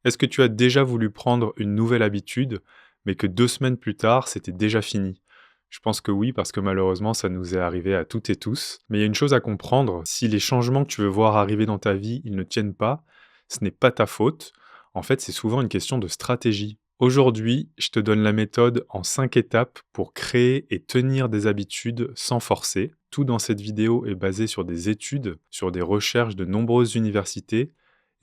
Est-ce que tu as déjà voulu prendre une nouvelle habitude, mais que 2 semaines plus tard, c'était déjà fini? Je pense que oui, parce que malheureusement, ça nous est arrivé à toutes et tous. Mais il y a une chose à comprendre, si les changements que tu veux voir arriver dans ta vie, ils ne tiennent pas, ce n'est pas ta faute. En fait, c'est souvent une question de stratégie. Aujourd'hui, je te donne la méthode en 5 étapes pour créer et tenir des habitudes sans forcer. Tout dans cette vidéo est basé sur des études, sur des recherches de nombreuses universités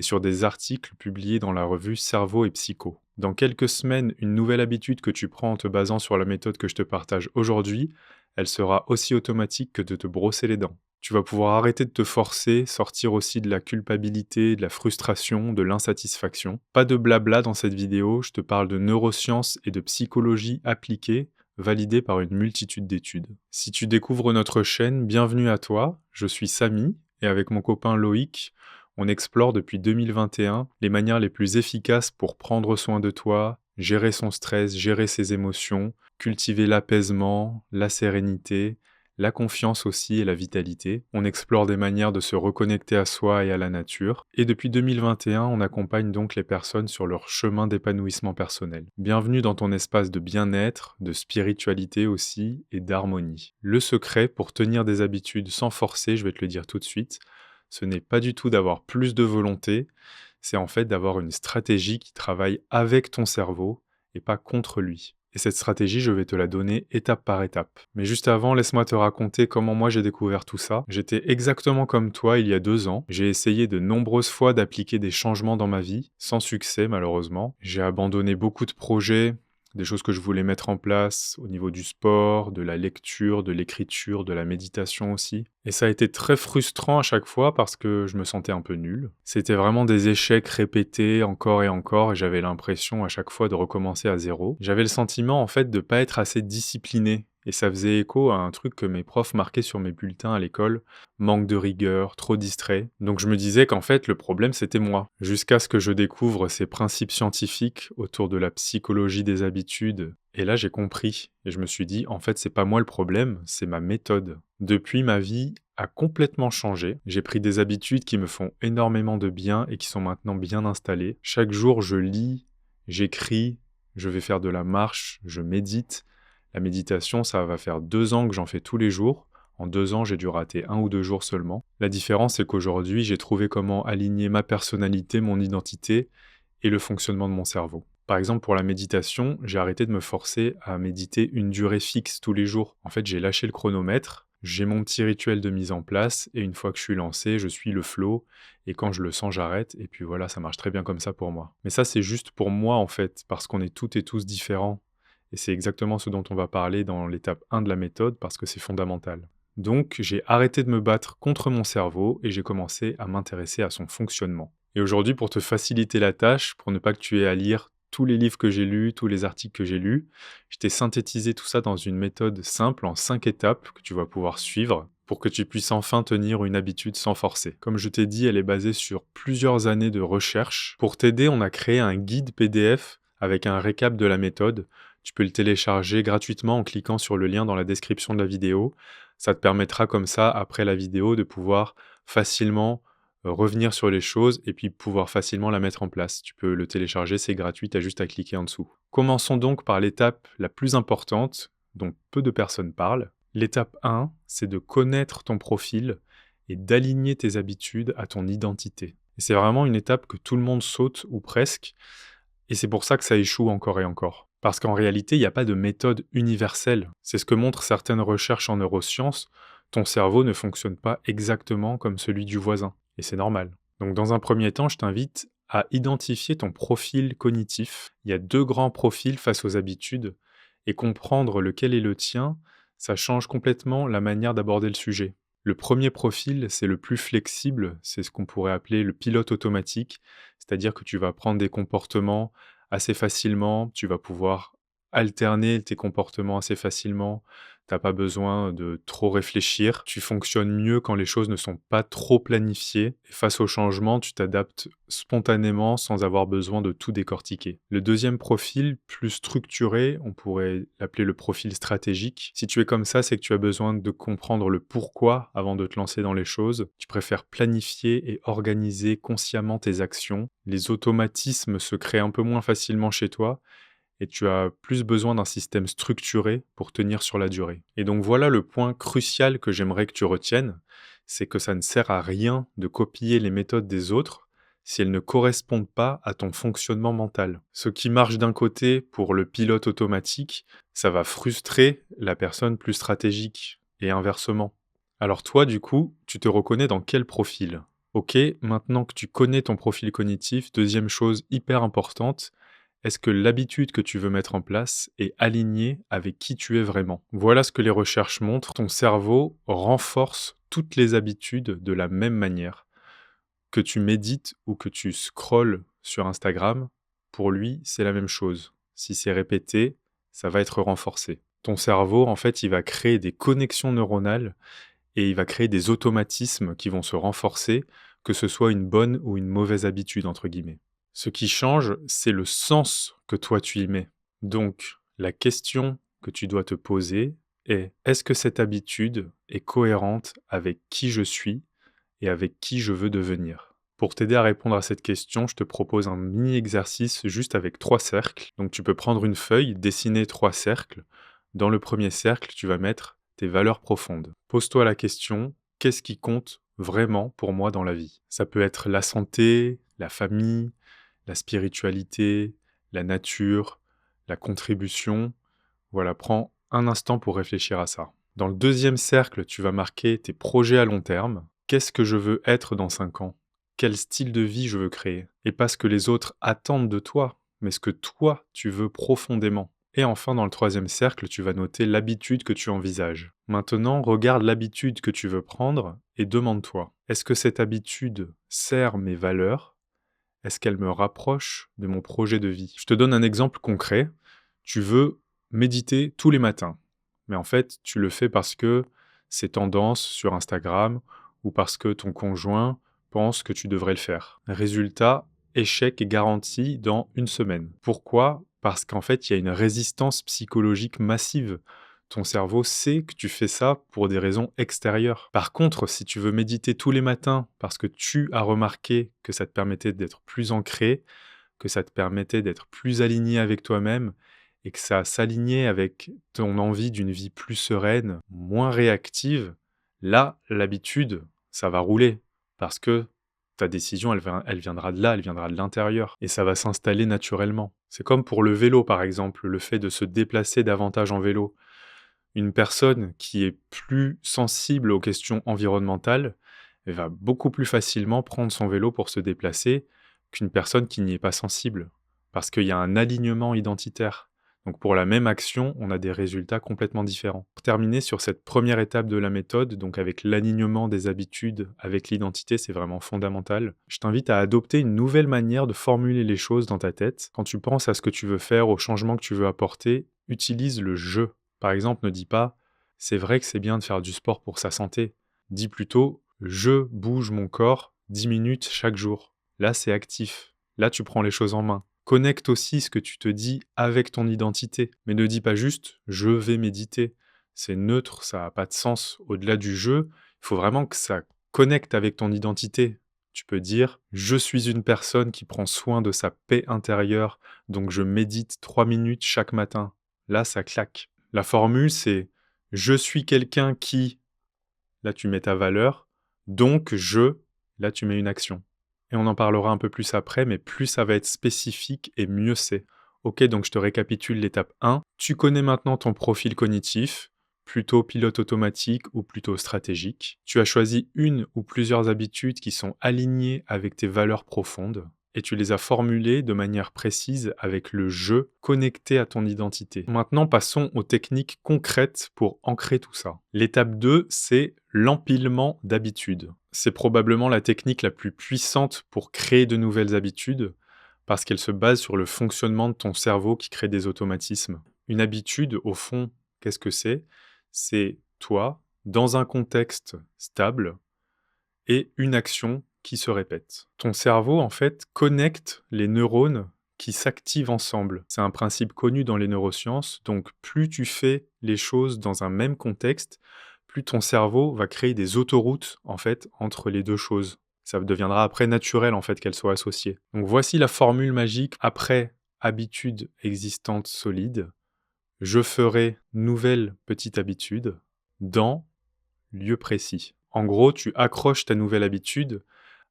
et sur des articles publiés dans la revue Cerveau et Psycho. Dans quelques semaines, une nouvelle habitude que tu prends en te basant sur la méthode que je te partage aujourd'hui, elle sera aussi automatique que de te brosser les dents. Tu vas pouvoir arrêter de te forcer, sortir aussi de la culpabilité, de la frustration, de l'insatisfaction. Pas de blabla dans cette vidéo, je te parle de neurosciences et de psychologie appliquée, validée par une multitude d'études. Si tu découvres notre chaîne, bienvenue à toi, je suis Samy, et avec mon copain Loïc, on explore depuis 2021 les manières les plus efficaces pour prendre soin de toi, gérer son stress, gérer ses émotions, cultiver l'apaisement, la sérénité, la confiance aussi et la vitalité. On explore des manières de se reconnecter à soi et à la nature. Et depuis 2021, on accompagne donc les personnes sur leur chemin d'épanouissement personnel. Bienvenue dans ton espace de bien-être, de spiritualité aussi et d'harmonie. Le secret pour tenir des habitudes sans forcer, je vais te le dire tout de suite, ce n'est pas du tout d'avoir plus de volonté, c'est en fait d'avoir une stratégie qui travaille avec ton cerveau et pas contre lui. Et cette stratégie, je vais te la donner étape par étape. Mais juste avant, laisse-moi te raconter comment moi j'ai découvert tout ça. J'étais exactement comme toi il y a 2 ans. J'ai essayé de nombreuses fois d'appliquer des changements dans ma vie, sans succès malheureusement. J'ai abandonné beaucoup de projets, des choses que je voulais mettre en place au niveau du sport, de la lecture, de l'écriture, de la méditation aussi. Et ça a été très frustrant à chaque fois parce que je me sentais un peu nul. C'était vraiment des échecs répétés encore et j'avais l'impression à chaque fois de recommencer à zéro. J'avais le sentiment en fait de pas être assez discipliné. Et ça faisait écho à un truc que mes profs marquaient sur mes bulletins à l'école, manque de rigueur, trop distrait. Donc je me disais qu'en fait le problème c'était moi. Jusqu'à ce que je découvre ces principes scientifiques autour de la psychologie des habitudes. Et là j'ai compris et je me suis dit en fait c'est pas moi le problème, c'est ma méthode. Depuis ma vie a complètement changé. J'ai pris des habitudes qui me font énormément de bien et qui sont maintenant bien installées. Chaque jour je lis, j'écris, je vais faire de la marche, je médite. La méditation, ça va faire 2 ans que j'en fais tous les jours. En 2 ans, j'ai dû rater 1 ou 2 jours seulement. La différence, c'est qu'aujourd'hui, j'ai trouvé comment aligner ma personnalité, mon identité et le fonctionnement de mon cerveau. Par exemple, pour la méditation, j'ai arrêté de me forcer à méditer une durée fixe tous les jours. En fait, j'ai lâché le chronomètre, j'ai mon petit rituel de mise en place, et une fois que je suis lancé, je suis le flow, et quand je le sens, j'arrête, et puis voilà, ça marche très bien comme ça pour moi. Mais ça, c'est juste pour moi, en fait, parce qu'on est toutes et tous différents. Et c'est exactement ce dont on va parler dans l'étape 1 de la méthode, parce que c'est fondamental. Donc, j'ai arrêté de me battre contre mon cerveau, et j'ai commencé à m'intéresser à son fonctionnement. Et aujourd'hui, pour te faciliter la tâche, pour ne pas que tu aies à lire tous les livres que j'ai lus, tous les articles que j'ai lus, je t'ai synthétisé tout ça dans une méthode simple en 5 étapes que tu vas pouvoir suivre pour que tu puisses enfin tenir une habitude sans forcer. Comme je t'ai dit, elle est basée sur plusieurs années de recherche. Pour t'aider, on a créé un guide PDF avec un récap de la méthode. Tu peux le télécharger gratuitement en cliquant sur le lien dans la description de la vidéo. Ça te permettra comme ça, après la vidéo, de pouvoir facilement revenir sur les choses et puis pouvoir facilement la mettre en place. Tu peux le télécharger, c'est gratuit, tu as juste à cliquer en dessous. Commençons donc par l'étape la plus importante, dont peu de personnes parlent. L'étape 1, c'est de connaître ton profil et d'aligner tes habitudes à ton identité. Et c'est vraiment une étape que tout le monde saute, ou presque, et c'est pour ça que ça échoue encore et encore. Parce qu'en réalité, il n'y a pas de méthode universelle. C'est ce que montrent certaines recherches en neurosciences. Ton cerveau ne fonctionne pas exactement comme celui du voisin. Et c'est normal. Donc dans un premier temps, je t'invite à identifier ton profil cognitif. Il y a 2 grands profils face aux habitudes. Et comprendre lequel est le tien, ça change complètement la manière d'aborder le sujet. Le premier profil, c'est le plus flexible, c'est ce qu'on pourrait appeler le pilote automatique, c'est-à-dire que tu vas prendre des comportements assez facilement, tu vas pouvoir alterner tes comportements assez facilement. T'as pas besoin de trop réfléchir. Tu fonctionnes mieux quand les choses ne sont pas trop planifiées. Et face au changement, tu t'adaptes spontanément sans avoir besoin de tout décortiquer. Le deuxième profil, plus structuré, on pourrait l'appeler le profil stratégique. Si tu es comme ça, c'est que tu as besoin de comprendre le pourquoi avant de te lancer dans les choses. Tu préfères planifier et organiser consciemment tes actions. Les automatismes se créent un peu moins facilement chez toi et tu as plus besoin d'un système structuré pour tenir sur la durée. Et donc voilà le point crucial que j'aimerais que tu retiennes, c'est que ça ne sert à rien de copier les méthodes des autres si elles ne correspondent pas à ton fonctionnement mental. Ce qui marche d'un côté pour le pilote automatique, ça va frustrer la personne plus stratégique et inversement. Alors toi, du coup, tu te reconnais dans quel profil? Ok, maintenant que tu connais ton profil cognitif, deuxième chose hyper importante, est-ce que l'habitude que tu veux mettre en place est alignée avec qui tu es vraiment? Voilà ce que les recherches montrent. Ton cerveau renforce toutes les habitudes de la même manière. Que tu médites ou que tu scrolles sur Instagram, pour lui, c'est la même chose. Si c'est répété, ça va être renforcé. Ton cerveau, en fait, il va créer des connexions neuronales et il va créer des automatismes qui vont se renforcer, que ce soit une bonne ou une mauvaise habitude, entre guillemets. Ce qui change, c'est le sens que toi tu y mets. Donc, la question que tu dois te poser est: est-ce que cette habitude est cohérente avec qui je suis et avec qui je veux devenir? Pour t'aider à répondre à cette question, je te propose un mini-exercice juste avec 3 cercles. Donc tu peux prendre une feuille, dessiner 3 cercles. Dans le premier cercle, tu vas mettre tes valeurs profondes. Pose-toi la question: qu'est-ce qui compte vraiment pour moi dans la vie? Ça peut être la santé, la famille, la spiritualité, la nature, la contribution. Voilà, prends un instant pour réfléchir à ça. Dans le deuxième cercle, tu vas marquer tes projets à long terme. Qu'est-ce que je veux être dans 5 ans? Quel style de vie je veux créer? Et pas ce que les autres attendent de toi, mais ce que toi, tu veux profondément. Et enfin, dans le troisième cercle, tu vas noter l'habitude que tu envisages. Maintenant, regarde l'habitude que tu veux prendre et demande-toi: est-ce que cette habitude sert mes valeurs? Est-ce qu'elle me rapproche de mon projet de vie? Je te donne un exemple concret. Tu veux méditer tous les matins, mais en fait, tu le fais parce que c'est tendance sur Instagram ou parce que ton conjoint pense que tu devrais le faire. Résultat, échec est garanti dans une semaine. Pourquoi? Parce qu'en fait, il y a une résistance psychologique massive. Ton cerveau sait que tu fais ça pour des raisons extérieures. Par contre, si tu veux méditer tous les matins parce que tu as remarqué que ça te permettait d'être plus ancré, que ça te permettait d'être plus aligné avec toi-même et que ça s'alignait avec ton envie d'une vie plus sereine, moins réactive, là, l'habitude, ça va rouler parce que ta décision, elle viendra de là, elle viendra de l'intérieur et ça va s'installer naturellement. C'est comme pour le vélo, par exemple, le fait de se déplacer davantage en vélo. Une personne qui est plus sensible aux questions environnementales, elle va beaucoup plus facilement prendre son vélo pour se déplacer qu'une personne qui n'y est pas sensible, parce qu'il y a un alignement identitaire. Donc pour la même action, on a des résultats complètement différents. Pour terminer sur cette première étape de la méthode, donc avec l'alignement des habitudes avec l'identité, c'est vraiment fondamental. Je t'invite à adopter une nouvelle manière de formuler les choses dans ta tête. Quand tu penses à ce que tu veux faire, au changement que tu veux apporter, utilise le «je». Par exemple, ne dis pas: «C'est vrai que c'est bien de faire du sport pour sa santé». Dis plutôt: «Je bouge mon corps 10 minutes chaque jour». Là, c'est actif. Là, tu prends les choses en main. Connecte aussi ce que tu te dis avec ton identité. Mais ne dis pas juste: «Je vais méditer». C'est neutre, ça n'a pas de sens. Au-delà du «je», il faut vraiment que ça connecte avec ton identité. Tu peux dire: «Je suis une personne qui prend soin de sa paix intérieure, donc je médite 3 minutes chaque matin». Là, ça claque. La formule, c'est: «Je suis quelqu'un qui», là tu mets ta valeur, «donc je», là tu mets une action. Et on en parlera un peu plus après, mais plus ça va être spécifique et mieux c'est. Ok, donc je te récapitule l'étape 1. Tu connais maintenant ton profil cognitif, plutôt pilote automatique ou plutôt stratégique. Tu as choisi une ou plusieurs habitudes qui sont alignées avec tes valeurs profondes et tu les as formulées de manière précise avec le «je» connecté à ton identité. Maintenant, passons aux techniques concrètes pour ancrer tout ça. L'étape 2, c'est l'empilement d'habitudes. C'est probablement la technique la plus puissante pour créer de nouvelles habitudes, parce qu'elle se base sur le fonctionnement de ton cerveau qui crée des automatismes. Une habitude, au fond, qu'est-ce que c'est? C'est toi, dans un contexte stable et une action qui se répète. Ton cerveau, en fait, connecte les neurones qui s'activent ensemble. C'est un principe connu dans les neurosciences, donc plus tu fais les choses dans un même contexte, plus ton cerveau va créer des autoroutes, en fait, entre les 2 choses. Ça deviendra après naturel, en fait, qu'elles soient associées. Donc voici la formule magique après habitude existante solide. Je ferai nouvelle petite habitude dans lieu précis. En gros, tu accroches ta nouvelle habitude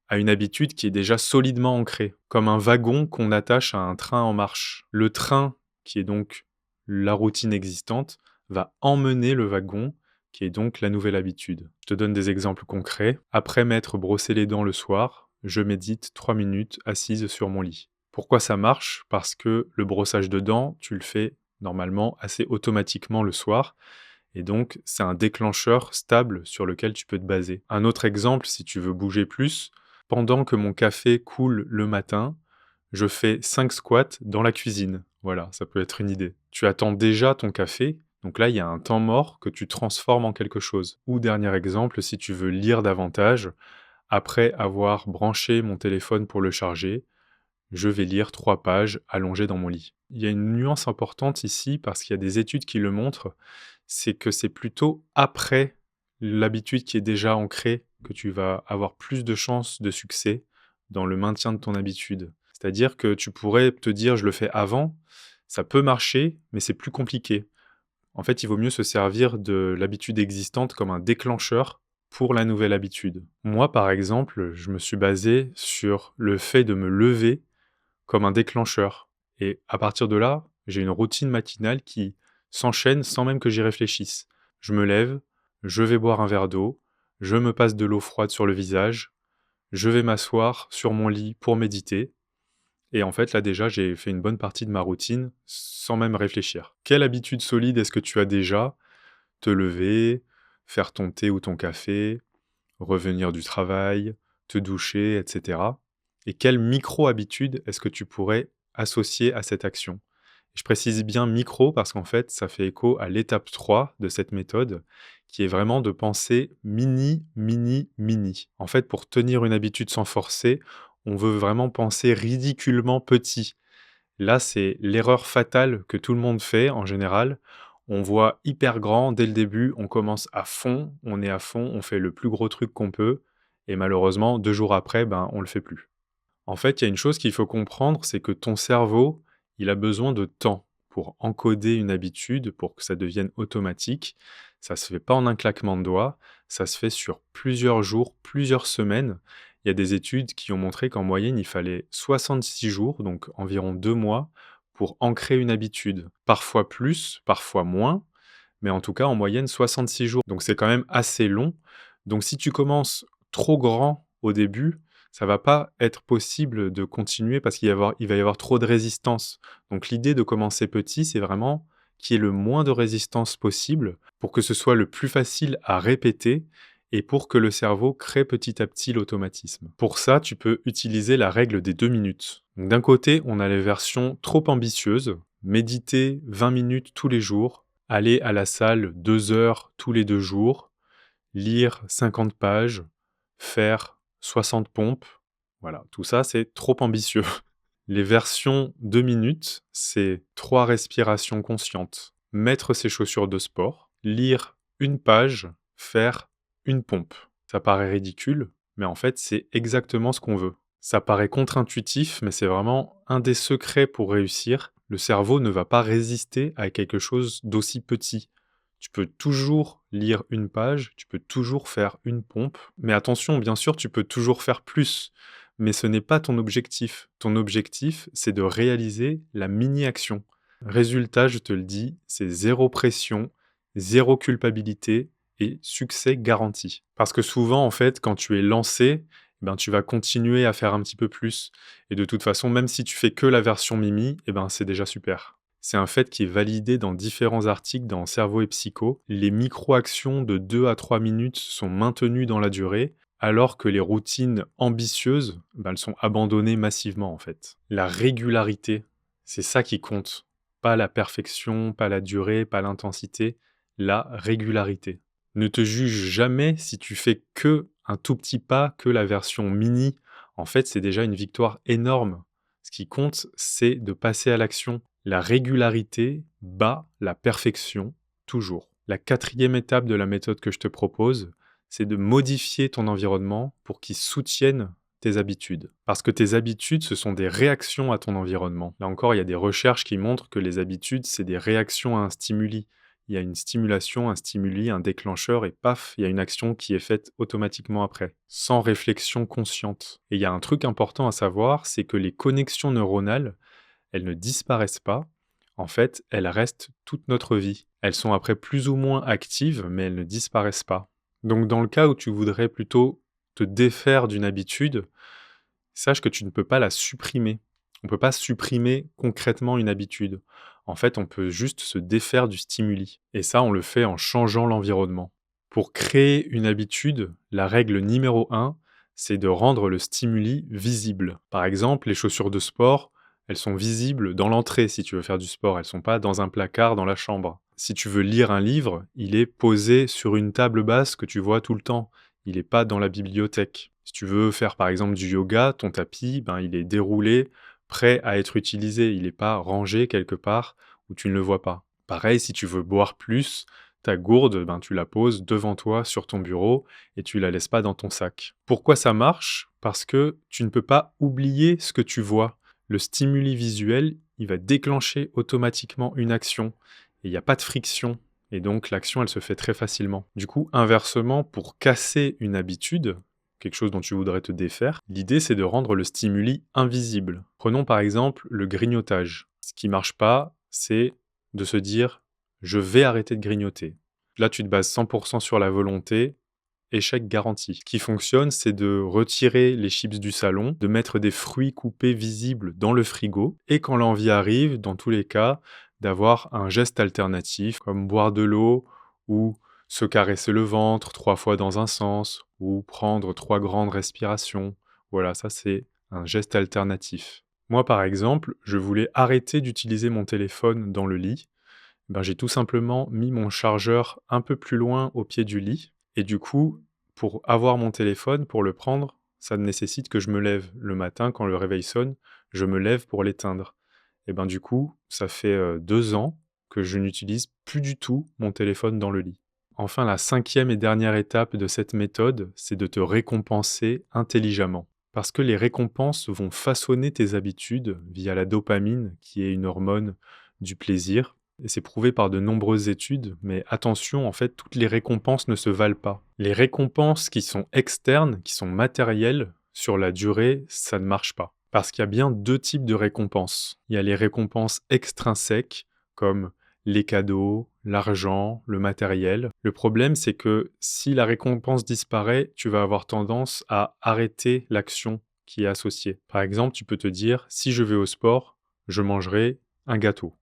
à une habitude qui est déjà solidement ancrée, comme un wagon qu'on attache à un train en marche. Le train, qui est donc la routine existante, va emmener le wagon, qui est donc la nouvelle habitude. Je te donne des exemples concrets. Après m'être brossé les dents le soir, je médite 3 minutes assise sur mon lit. Pourquoi ça marche? Parce que le brossage de dents, tu le fais normalement assez automatiquement le soir, et donc c'est un déclencheur stable sur lequel tu peux te baser. Un autre exemple, si tu veux bouger plus, pendant que mon café coule le matin, je fais 5 squats dans la cuisine. Voilà, ça peut être une idée. Tu attends déjà ton café, donc là, il y a un temps mort que tu transformes en quelque chose. Ou dernier exemple, si tu veux lire davantage, après avoir branché mon téléphone pour le charger, je vais lire 3 pages allongé dans mon lit. Il y a une nuance importante ici parce qu'il y a des études qui le montrent, c'est que c'est plutôt après l'habitude qui est déjà ancrée que tu vas avoir plus de chances de succès dans le maintien de ton habitude. C'est-à-dire que tu pourrais te dire: «Je le fais avant», ça peut marcher, mais c'est plus compliqué. En fait, il vaut mieux se servir de l'habitude existante comme un déclencheur pour la nouvelle habitude. Moi, par exemple, je me suis basé sur le fait de me lever comme un déclencheur. Et à partir de là, j'ai une routine matinale qui s'enchaîne sans même que j'y réfléchisse. Je me lève, je vais boire un verre d'eau, je me passe de l'eau froide sur le visage, je vais m'asseoir sur mon lit pour méditer. Et en fait, là déjà, j'ai fait une bonne partie de ma routine sans même réfléchir. Quelle habitude solide est-ce que tu as déjà? Te lever, faire ton thé ou ton café, revenir du travail, te doucher, etc. Et quelle micro-habitude est-ce que tu pourrais associer à cette action? Je précise bien micro parce qu'en fait, ça fait écho à l'étape 3 de cette méthode, qui est vraiment de penser mini, mini, mini. En fait, pour tenir une habitude sans forcer, on veut vraiment penser ridiculement petit. Là, c'est l'erreur fatale que tout le monde fait en général. On voit hyper grand dès le début, on commence à fond, on est à fond, on fait le plus gros truc qu'on peut et malheureusement 2 jours après, ben, on le fait plus. En fait, il y a une chose qu'il faut comprendre, c'est que ton cerveau, il a besoin de temps pour encoder une habitude, pour que ça devienne automatique. Ça se fait pas en un claquement de doigts, ça se fait sur plusieurs jours, plusieurs semaines. Il y a des études qui ont montré qu'en moyenne, il fallait 66 jours, donc environ 2 mois, pour ancrer une habitude. Parfois plus, parfois moins, mais en tout cas en moyenne 66 jours. Donc c'est quand même assez long. Donc si tu commences trop grand au début, ça va pas être possible de continuer parce il va y avoir trop de résistance. Donc l'idée de commencer petit, c'est vraiment qu'il y ait le moins de résistance possible pour que ce soit le plus facile à répéter et pour que le cerveau crée petit à petit l'automatisme. Pour ça, tu peux utiliser la règle des 2 minutes. Donc d'un côté, on a les versions trop ambitieuses, méditer 20 minutes tous les jours, aller à la salle 2 heures tous les 2 jours, lire 50 pages, faire 60 pompes. Voilà, tout ça, c'est trop ambitieux. Les versions 2 minutes, c'est 3 respirations conscientes, mettre ses chaussures de sport, lire une page, faire une pompe. Ça paraît ridicule, mais en fait, c'est exactement ce qu'on veut. Ça paraît contre-intuitif, mais c'est vraiment un des secrets pour réussir. Le cerveau ne va pas résister à quelque chose d'aussi petit. Tu peux toujours lire une page, tu peux toujours faire une pompe, mais attention, bien sûr, tu peux toujours faire plus, mais ce n'est pas ton objectif. Ton objectif, c'est de réaliser la mini-action. Résultat, je te le dis, c'est zéro pression, zéro culpabilité et succès garanti. Parce que souvent, en fait, quand tu es lancé, ben, tu vas continuer à faire un petit peu plus. Et de toute façon, même si tu fais que la version Mimi, eh ben, c'est déjà super. C'est un fait qui est validé dans différents articles dans Cerveau et Psycho. Les micro-actions de 2 à 3 minutes sont maintenues dans la durée, alors que les routines ambitieuses, ben, elles sont abandonnées massivement en fait. La régularité, c'est ça qui compte. Pas la perfection, pas la durée, pas l'intensité, la régularité. Ne te juge jamais si tu fais que un tout petit pas, que la version mini. En fait, c'est déjà une victoire énorme. Ce qui compte, c'est de passer à l'action. La régularité bat la perfection, toujours. La quatrième étape de la méthode que je te propose, c'est de modifier ton environnement pour qu'il soutienne tes habitudes. Parce que tes habitudes, ce sont des réactions à ton environnement. Là encore, il y a des recherches qui montrent que les habitudes, c'est des réactions à un stimuli. Il y a une stimulation, un stimuli, un déclencheur et paf, il y a une action qui est faite automatiquement après, sans réflexion consciente. Et il y a un truc important à savoir, c'est que les connexions neuronales, elles ne disparaissent pas. En fait, elles restent toute notre vie. Elles sont après plus ou moins actives, mais elles ne disparaissent pas. Donc dans le cas où tu voudrais plutôt te défaire d'une habitude, sache que tu ne peux pas la supprimer. On ne peut pas supprimer concrètement une habitude. En fait, on peut juste se défaire du stimuli. Et ça, on le fait en changeant l'environnement. Pour créer une habitude, la règle numéro 1, c'est de rendre le stimuli visible. Par exemple, les chaussures de sport, elles sont visibles dans l'entrée si tu veux faire du sport. Elles ne sont pas dans un placard dans la chambre. Si tu veux lire un livre, il est posé sur une table basse que tu vois tout le temps. Il n'est pas dans la bibliothèque. Si tu veux faire par exemple du yoga, ton tapis, il est déroulé, prêt à être utilisé. Il n'est pas rangé quelque part où tu ne le vois pas. Pareil, si tu veux boire plus, ta gourde, tu la poses devant toi sur ton bureau et tu la laisses pas dans ton sac. Pourquoi ça marche? Parce que tu ne peux pas oublier ce que tu vois. Le stimuli visuel, il va déclencher automatiquement une action et il n'y a pas de friction. Et donc l'action, elle se fait très facilement. Du coup, inversement, pour casser une habitude, quelque chose dont tu voudrais te défaire, l'idée c'est de rendre le stimuli invisible. Prenons par exemple le grignotage. Ce qui marche pas, c'est de se dire je vais arrêter de grignoter. Là, tu te bases 100% sur la volonté, échec garanti. Ce qui fonctionne, c'est de retirer les chips du salon, de mettre des fruits coupés visibles dans le frigo, et quand l'envie arrive, dans tous les cas, d'avoir un geste alternatif, comme boire de l'eau, ou se caresser le ventre 3 fois dans un sens, ou prendre 3 grandes respirations. Voilà, ça c'est un geste alternatif. Moi, par exemple, je voulais arrêter d'utiliser mon téléphone dans le lit. J'ai tout simplement mis mon chargeur un peu plus loin au pied du lit et du coup, pour avoir mon téléphone, pour le prendre, ça nécessite que je me lève. Le matin, quand le réveil sonne, je me lève pour l'éteindre. Et du coup, ça fait, 2 ans que je n'utilise plus du tout mon téléphone dans le lit. Enfin, la cinquième et dernière étape de cette méthode, c'est de te récompenser intelligemment. Parce que les récompenses vont façonner tes habitudes via la dopamine, qui est une hormone du plaisir. Et c'est prouvé par de nombreuses études, mais attention, en fait, toutes les récompenses ne se valent pas. Les récompenses qui sont externes, qui sont matérielles, sur la durée, ça ne marche pas. Parce qu'il y a bien 2 types de récompenses. Il y a les récompenses extrinsèques, comme les cadeaux, l'argent, le matériel. Le problème, c'est que si la récompense disparaît, tu vas avoir tendance à arrêter l'action qui est associée. Par exemple, tu peux te dire, si je vais au sport, je mangerai un gâteau.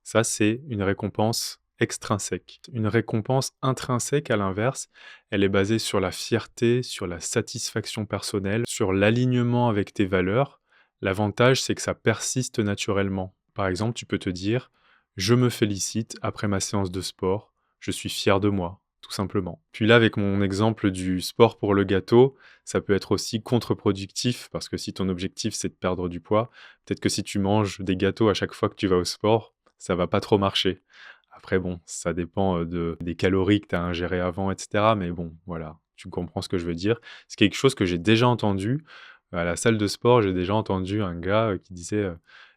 Ça, c'est une récompense extrinsèque. Une récompense intrinsèque, à l'inverse, elle est basée sur la fierté, sur la satisfaction personnelle, sur l'alignement avec tes valeurs. L'avantage, c'est que ça persiste naturellement. Par exemple, tu peux te dire « Je me félicite après ma séance de sport, je suis fier de moi », tout simplement. Puis là, avec mon exemple du sport pour le gâteau, ça peut être aussi contre-productif, parce que si ton objectif, c'est de perdre du poids, peut-être que si tu manges des gâteaux à chaque fois que tu vas au sport, ça va pas trop marcher. Après bon, ça dépend, des calories que tu as ingérées avant et cetera, mais bon, voilà, tu comprends ce que je veux dire. C'est quelque chose que j'ai déjà entendu, à la salle de sport, j'ai déjà entendu un gars, qui disait,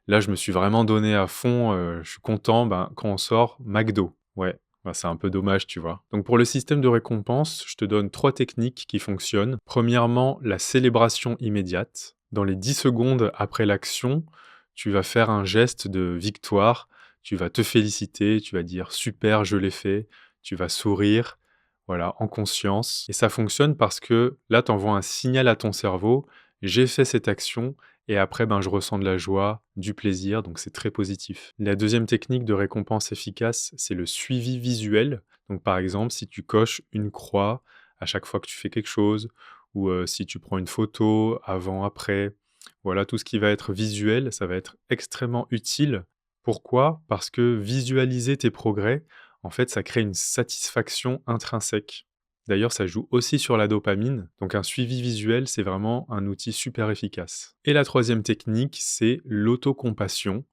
«Là, je me suis vraiment donné à fond, je suis content, quand on sort, McDo». Ouais, c'est un peu dommage, tu vois? Donc pour le système de récompense, je te donne 3 techniques qui fonctionnent. Premièrement, la célébration immédiate. Dans les 10 secondes après l'action, tu vas faire un geste de victoire, tu vas te féliciter, tu vas dire: «Super, je l'ai fait», tu vas sourire, voilà, en conscience et ça fonctionne parce que là, tu envoies un signal à ton cerveau: «J'ai fait cette action et après, je ressens de la joie, du plaisir», donc c'est très positif. La deuxième technique de récompense efficace, c'est le suivi visuel. Donc par exemple, si tu coches une croix à chaque fois que tu fais quelque chose ou, si tu prends une photo avant, après, voilà, tout ce qui va être visuel, ça va être extrêmement utile Pourquoi? Parce que visualiser tes progrès, en fait, ça crée une satisfaction intrinsèque. D'ailleurs, ça joue aussi sur la dopamine, donc un suivi visuel, c'est vraiment un outil super efficace. Et la troisième technique, c'est l'autocompassion,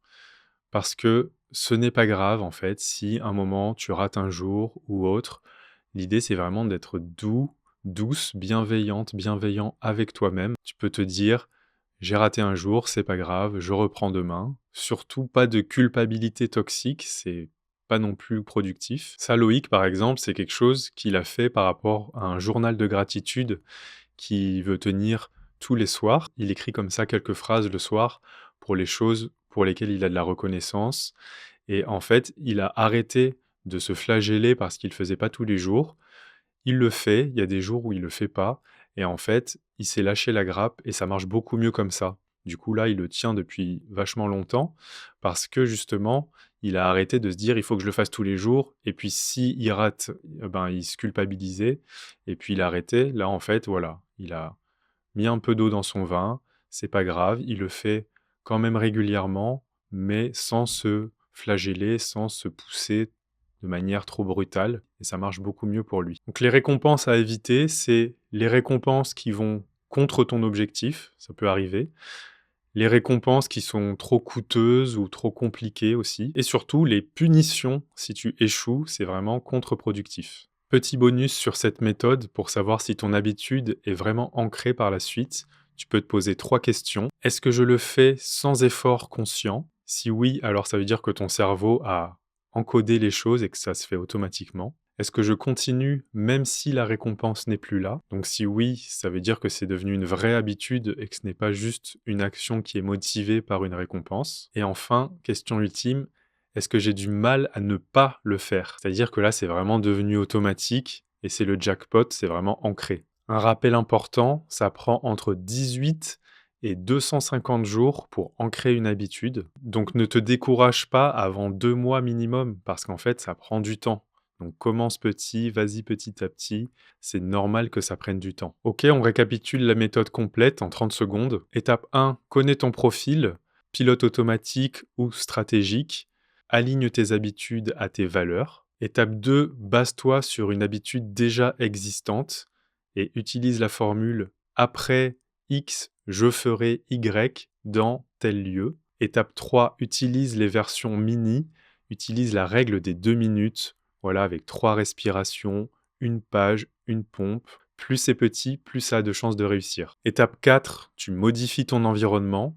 parce que ce n'est pas grave, en fait, si un moment tu rates un jour ou autre. L'idée, c'est vraiment d'être doux, douce, bienveillante, bienveillant avec toi-même. Tu peux te dire: «J'ai raté un jour, c'est pas grave, je reprends demain». Surtout pas de culpabilité toxique, c'est pas non plus productif. Ça, Loïc, par exemple, c'est quelque chose qu'il a fait par rapport à un journal de gratitude qu'il veut tenir tous les soirs. Il écrit comme ça quelques phrases le soir pour les choses pour lesquelles il a de la reconnaissance et en fait, il a arrêté de se flageller parce qu'il le faisait pas tous les jours. Il le fait, il y a des jours où il le fait pas et en fait, il s'est lâché la grappe et ça marche beaucoup mieux comme ça. Du coup, là, il le tient depuis vachement longtemps parce que justement, il a arrêté de se dire: «Il faut que je le fasse tous les jours» et puis s'il rate, ben, il se culpabilisait et puis il a arrêté. Là, en fait, voilà, il a mis un peu d'eau dans son vin, c'est pas grave, il le fait quand même régulièrement, mais sans se flageller, sans se pousser de manière trop brutale et ça marche beaucoup mieux pour lui. Donc les récompenses à éviter, c'est les récompenses qui vont contre ton objectif, ça peut arriver. Les récompenses qui sont trop coûteuses ou trop compliquées aussi et surtout les punitions si tu échoues, c'est vraiment contre-productif. Petit bonus sur cette méthode pour savoir si ton habitude est vraiment ancrée par la suite, tu peux te poser 3 questions. Est-ce que je le fais sans effort conscient? Si oui, alors ça veut dire que ton cerveau a encodé les choses et que ça se fait automatiquement. Est-ce que je continue même si la récompense n'est plus là? Donc si oui, ça veut dire que c'est devenu une vraie habitude et que ce n'est pas juste une action qui est motivée par une récompense. Et enfin, question ultime, est-ce que j'ai du mal à ne pas le faire? C'est-à-dire que là, c'est vraiment devenu automatique et c'est le jackpot, c'est vraiment ancré. Un rappel important, ça prend entre 18 et 250 jours pour ancrer une habitude. Donc ne te décourage pas avant 2 mois minimum parce qu'en fait, ça prend du temps. Donc commence petit, vas-y petit à petit, c'est normal que ça prenne du temps. Ok, on récapitule la méthode complète en 30 secondes. Étape 1, connais ton profil, pilote automatique ou stratégique, aligne tes habitudes à tes valeurs. Étape 2, base-toi sur une habitude déjà existante et utilise la formule après X, je ferai Y dans tel lieu. Étape 3, utilise les versions mini, utilise la règle des 2 minutes, voilà, avec 3 respirations, une page, une pompe. Plus c'est petit, plus ça a de chances de réussir. Étape 4, tu modifies ton environnement.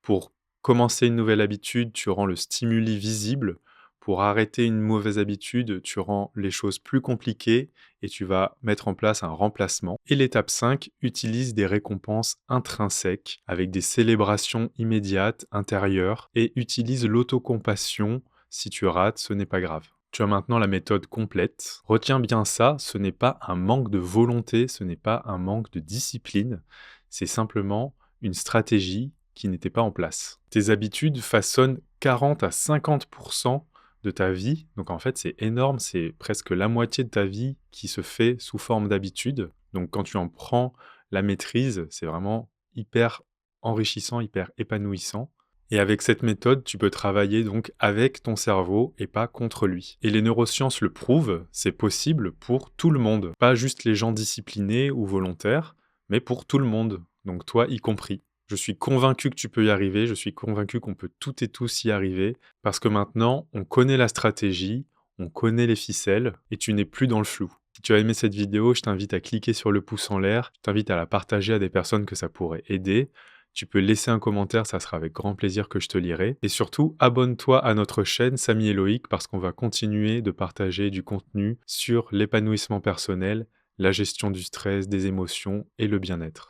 Pour commencer une nouvelle habitude, tu rends le stimuli visible. Pour arrêter une mauvaise habitude, tu rends les choses plus compliquées et tu vas mettre en place un remplacement. Et l'étape 5, utilise des récompenses intrinsèques avec des célébrations immédiates, intérieures et utilise l'autocompassion. Si tu rates, ce n'est pas grave. Tu as maintenant la méthode complète. Retiens bien ça, ce n'est pas un manque de volonté, ce n'est pas un manque de discipline, c'est simplement une stratégie qui n'était pas en place. Tes habitudes façonnent 40 à 50% de ta vie, donc en fait c'est énorme, c'est presque la moitié de ta vie qui se fait sous forme d'habitude. Donc quand tu en prends la maîtrise, c'est vraiment hyper enrichissant, hyper épanouissant. Et avec cette méthode, tu peux travailler donc avec ton cerveau et pas contre lui. Et les neurosciences le prouvent, c'est possible pour tout le monde. Pas juste les gens disciplinés ou volontaires, mais pour tout le monde. Donc toi y compris. Je suis convaincu que tu peux y arriver, je suis convaincu qu'on peut toutes et tous y arriver, parce que maintenant, on connaît la stratégie, on connaît les ficelles, et tu n'es plus dans le flou. Si tu as aimé cette vidéo, je t'invite à cliquer sur le pouce en l'air, je t'invite à la partager à des personnes que ça pourrait aider. Tu peux laisser un commentaire, ça sera avec grand plaisir que je te lirai. Et surtout, abonne-toi à notre chaîne Samy et Loïc parce qu'on va continuer de partager du contenu sur l'épanouissement personnel, la gestion du stress, des émotions et le bien-être.